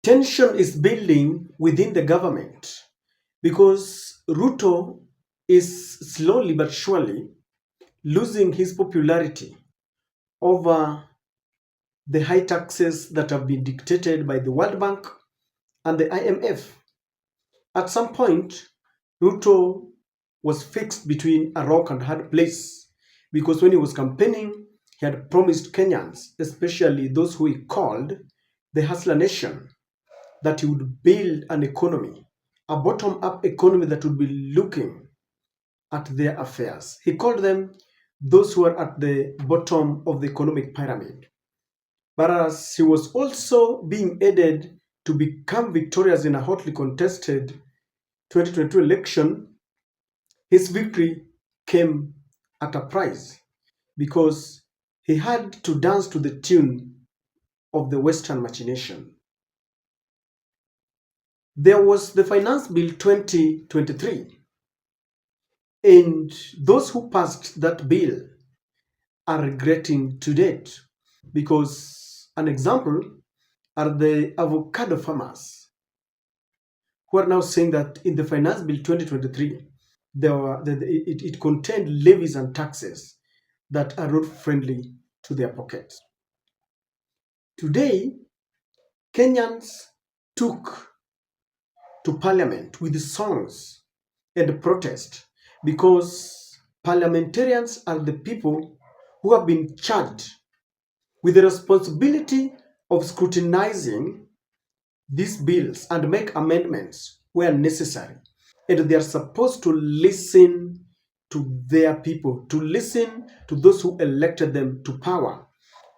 Tension is building within the government because Ruto is slowly but surely losing his popularity over the high taxes that have been dictated by the World Bank and the IMF. At some point, Ruto was fixed between a rock and hard place because when he was campaigning, he had promised Kenyans, especially those who he called the hustler nation, that he would build an economy, a bottom-up economy that would be looking at their affairs. He called them those who are at the bottom of the economic pyramid. But as he was also being aided to become victorious in a hotly contested 2022 election, his victory came at a price because he had to dance to the tune of the Western machination. There was the Finance Bill 2023, and those who passed that bill are regretting to date because an example are the avocado farmers who are now saying that in the Finance Bill 2023, it contained levies and taxes that are not friendly to their pockets. Today, Kenyans took to parliament with songs and protest because parliamentarians are the people who have been charged with the responsibility of scrutinizing these bills and make amendments where necessary. And they are supposed to listen to their people, to listen to those who elected them to power.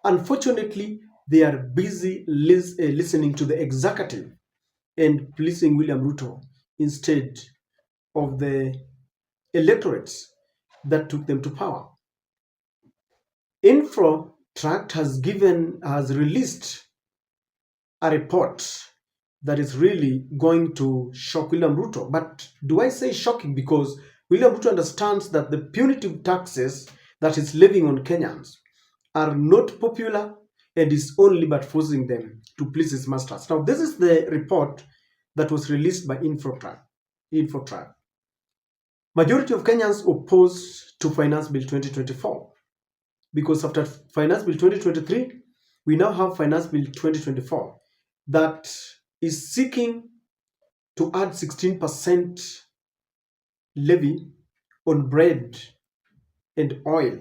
Unfortunately, they are busy listening to the executive and pleasing William Ruto instead of the electorates that took them to power. Infotrak has released a report that is really going to shock William Ruto. But do I say shocking? Because William Ruto understands that the punitive taxes that is levying on Kenyans are not popular and is only but forcing them to please his masters. Now, this is the report that was released by Infotrak. Majority of Kenyans opposed to Finance Bill 2024 because after Finance Bill 2023, we now have Finance Bill 2024 that is seeking to add 16% levy on bread and oil,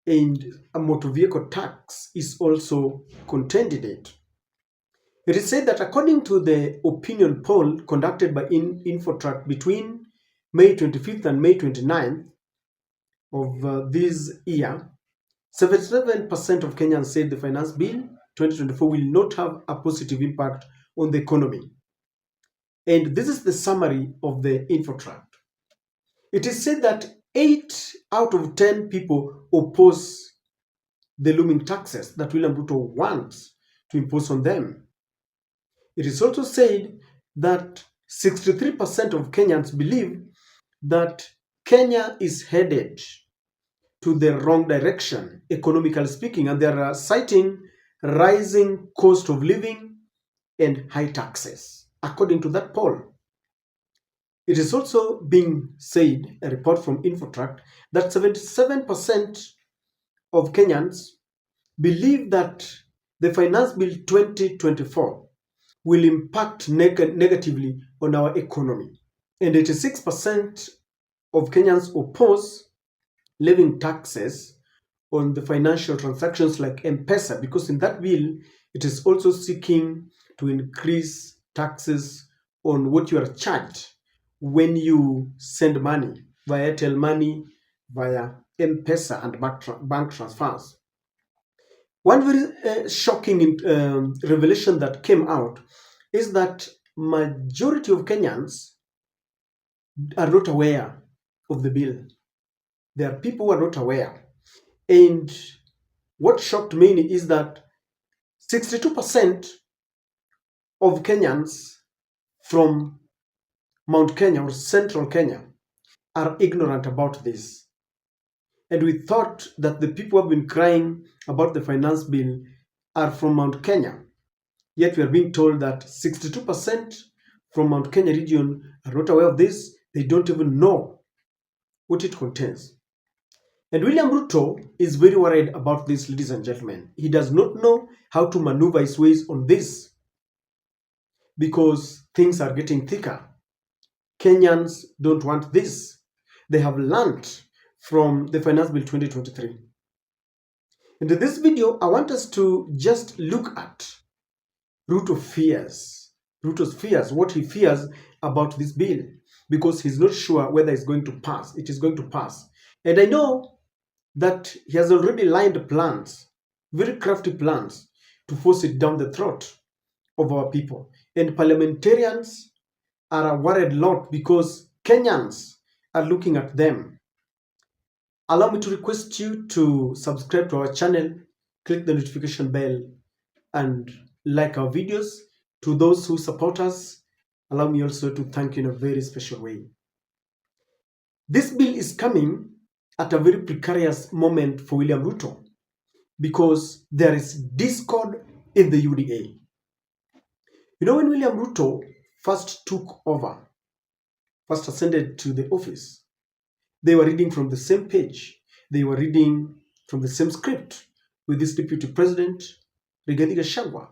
and a motor vehicle tax is also contained in it. It is said that according to the opinion poll conducted by Infotrak between May 25th and May 29th of this year, 77% of Kenyans said the Finance Bill 2024 will not have a positive impact on the economy. And this is the summary of the Infotrak. It is said that 8 out of 10 people oppose the looming taxes that William Ruto wants to impose on them. It is also said that 63% of Kenyans believe that Kenya is headed to the wrong direction, economically speaking, and they are citing rising cost of living and high taxes, according to that poll. It is also being said, a report from Infotrak, that 77% of Kenyans believe that the Finance Bill 2024 will impact negatively on our economy. And 86% of Kenyans oppose levying taxes on the financial transactions like M-Pesa, because in that bill, it is also seeking to increase taxes on what you are charged when you send money via Airtel Money, via M-Pesa and bank transfers. One very shocking revelation that came out is that majority of Kenyans are not aware of the bill. There are people who are not aware. And what shocked me is that 62% of Kenyans from Mount Kenya or Central Kenya are ignorant about this. And we thought that the people who have been crying about the finance bill are from Mount Kenya. Yet we are being told that 62% from Mount Kenya region are not aware of this. They don't even know what it contains. And William Ruto is very worried about this, ladies and gentlemen. He does not know how to maneuver his ways on this because things are getting thicker. Kenyans don't want this. They have learned from the Finance Bill 2023. And in this video, I want us to just look at Ruto's fears, what he fears about this bill, because he's not sure whether it's going to pass. It is going to pass. And I know that he has already lined plans, very crafty plans, to force it down the throat of our people. And parliamentarians are a worried lot because Kenyans are looking at them. Allow me to request you to subscribe to our channel, click the notification bell, and like our videos. To those who support us, allow me also to thank you in a very special way. This bill is coming at a very precarious moment for William Ruto because there is discord in the UDA. You know, when William Ruto first took over, first ascended to the office, they were reading from the same page. They were reading from the same script with this deputy president, Rigathi Gachagua.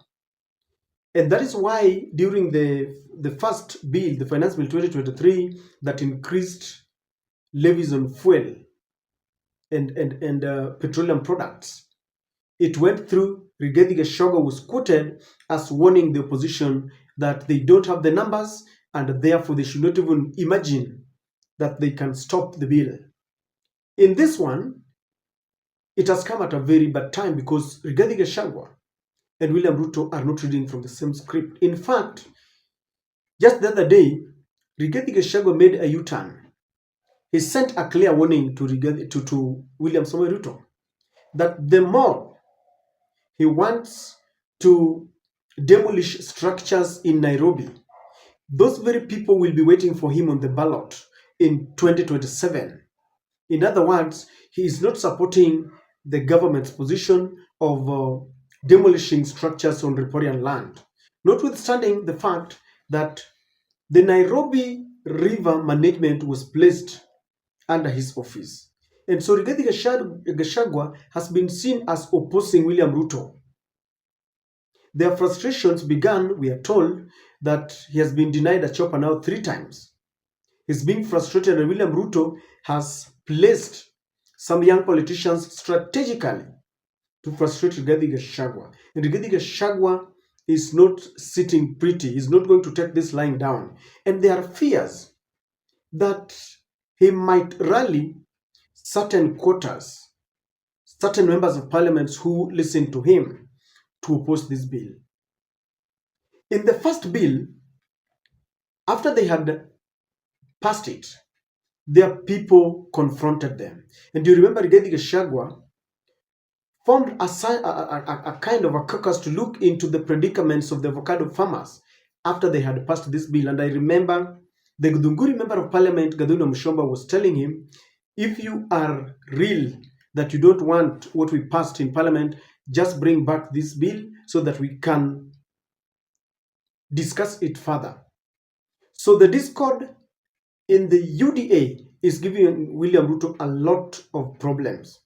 And that is why during the first bill, the Finance Bill 2023, that increased levies on fuel and petroleum products, it went through. Rigathi Gachagua was quoted as warning the opposition that they don't have the numbers and therefore they should not even imagine that they can stop the bill. In this one, it has come at a very bad time because Rigathi Gachagua and William Ruto are not reading from the same script. In fact, just the other day, Rigathi Gachagua made a U-turn. He sent a clear warning to William Samoei Ruto that the more he wants to demolish structures in Nairobi, those very people will be waiting for him on the ballot in 2027. In other words, he is not supporting the government's position of demolishing structures on riparian land, notwithstanding the fact that the Nairobi River management was placed under his office. And so Rigathi Gachagua has been seen as opposing William Ruto. Their frustrations began, we are told, that he has been denied a chopper now 3 times. He's being frustrated, and William Ruto has placed some young politicians strategically to frustrate Rigathi Gachagua. And Rigathi Gachagua is not sitting pretty. He's not going to take this lying down. And there are fears that he might rally certain quarters, certain members of parliament who listen to him to oppose this bill. In the first bill, after they had passed it, their people confronted them. And do you remember Rigathi Gachagua formed a kind of a caucus to look into the predicaments of the avocado farmers after they had passed this bill. And I remember The Githunguri member of parliament, Gaduna Mushomba, was telling him, if you are real that you don't want what we passed in parliament, just bring back this bill so that we can discuss it further. So the discord in the UDA is giving William Ruto a lot of problems.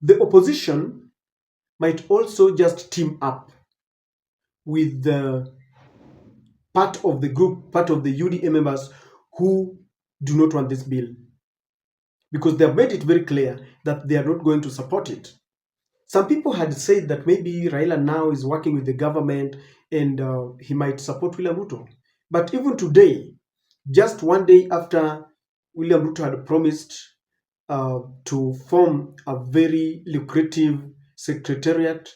The opposition might also just team up with the part of the group, part of the UDA members who do not want this bill, because they have made it very clear that they are not going to support it. Some people had said that maybe Raila now is working with the government and he might support William Ruto. But even today, just one day after William Ruto had promised to form a very lucrative secretariat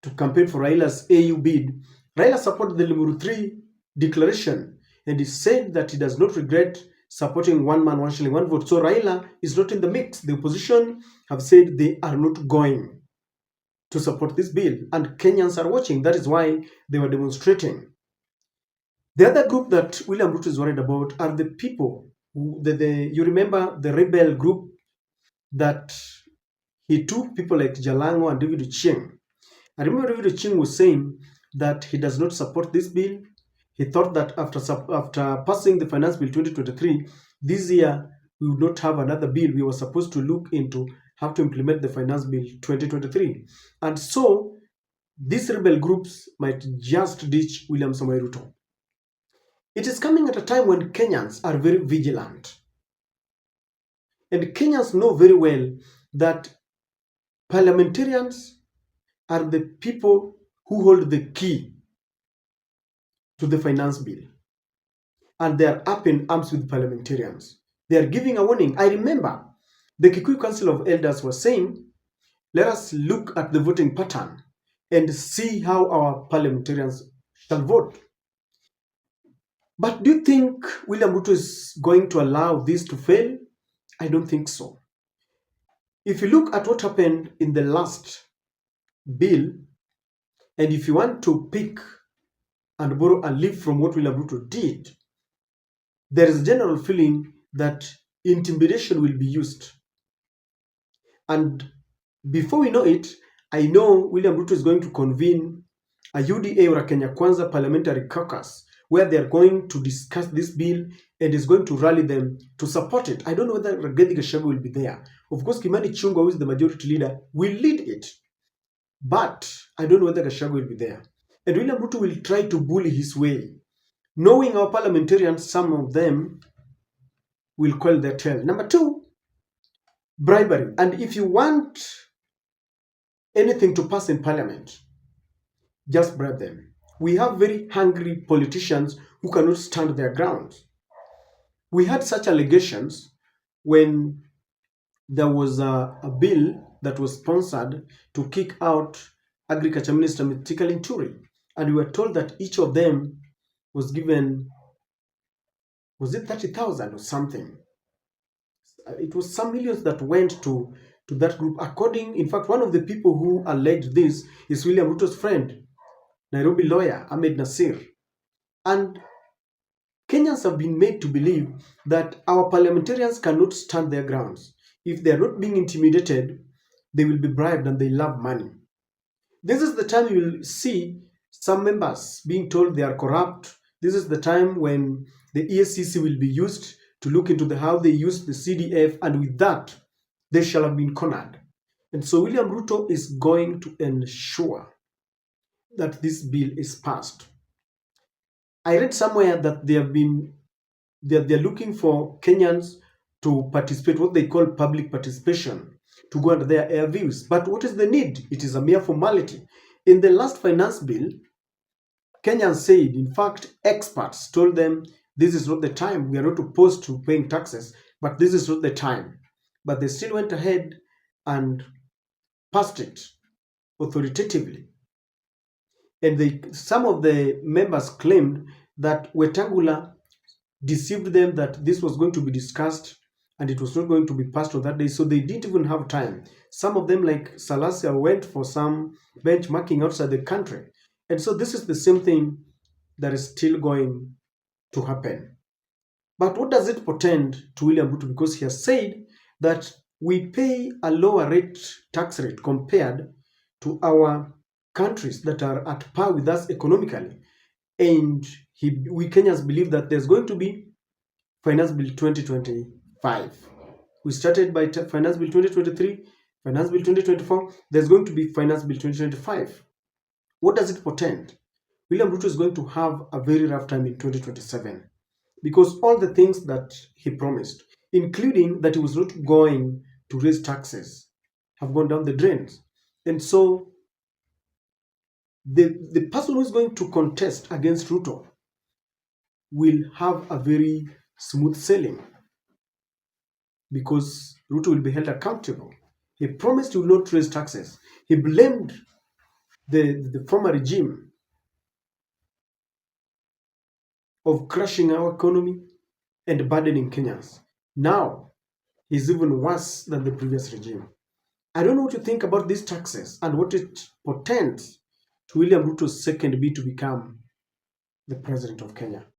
to campaign for Raila's AU bid, Raila supported the Limuru 3 declaration, and he said that he does not regret supporting one man, one shilling, one vote. So Raila is not in the mix. The opposition have said they are not going to support this bill, and Kenyans are watching. That is why they were demonstrating. The other group that William Ruto is worried about are the people who, you remember the rebel group that he took people like Jalango and David Ochieng. I remember David Ochieng was saying that he does not support this bill. He thought that after passing the Finance Bill 2023, this year we would not have another bill. We were supposed to look into how to implement the Finance Bill 2023. And so these rebel groups might just ditch William Samoei Ruto. It is coming at a time when Kenyans are very vigilant. And Kenyans know very well that parliamentarians are the people who hold the key to the finance bill. And they are up in arms with parliamentarians. They are giving a warning. I remember the Kikuyu Council of Elders was saying, let us look at the voting pattern and see how our parliamentarians shall vote. But do you think William Ruto is going to allow this to fail? I don't think so. If you look at what happened in the last bill, and if you want to pick and borrow a leaf from what William Ruto did, there is a general feeling that intimidation will be used. And before we know it, I know William Ruto is going to convene a UDA or a Kenya Kwanza parliamentary caucus where they are going to discuss this bill and is going to rally them to support it. I don't know whether Rigathi Gachagua will be there. Of course, Kimani Ichung'wah, who is the majority leader, will lead it. But I don't know whether Gachagua will be there. And William Ruto will try to bully his way. Knowing our parliamentarians, some of them will coil their tail. Number two, bribery. And if you want anything to pass in parliament, just bribe them. We have very hungry politicians who cannot stand their ground. We had such allegations when there was a bill that was sponsored to kick out Agriculture Minister Mithika Linturi. And we were told that each of them was given, was it 30,000 or something? It was some millions that went to that group. In fact, one of the people who alleged this is William Ruto's friend, Nairobi lawyer Ahmed Nasir. And Kenyans have been made to believe that our parliamentarians cannot stand their grounds. If they are not being intimidated, they will be bribed and they love money. This is the time you will see some members being told they are corrupt. This is the time when the ESCC will be used to look into how they use the CDF, and with that, they shall have been cornered. And so William Ruto is going to ensure that this bill is passed. I read somewhere that they're looking for Kenyans to participate, what they call public participation, to go under their air views. But what is the need? It is a mere formality. In the last finance bill, Kenyans said, in fact, experts told them this is not the time. We are not opposed to paying taxes, but this is not the time. But they still went ahead and passed it authoritatively. And some of the members claimed that Wetangula deceived them that this was going to be discussed and it was not going to be passed on that day, so they didn't even have time. Some of them, like Salasia, went for some benchmarking outside the country. And so this is the same thing that is still going to happen. But what does it portend to William Ruto? Because he has said that we pay a lower tax rate compared to our countries that are at par with us economically. And we Kenyans believe that there's going to be Finance Bill 2025. We started by Finance Bill 2023, Finance Bill 2024. There's going to be Finance Bill 2025. What does it portend? William Ruto is going to have a very rough time in 2027 because all the things that he promised, including that he was not going to raise taxes, have gone down the drains. And so the person who is going to contest against Ruto will have a very smooth sailing because Ruto will be held accountable. He promised he will not raise taxes. He blamed the former regime of crushing our economy and burdening Kenyans. Now, he's even worse than the previous regime. I don't know what you think about these taxes and what it portends to William Ruto's second bid to become the president of Kenya.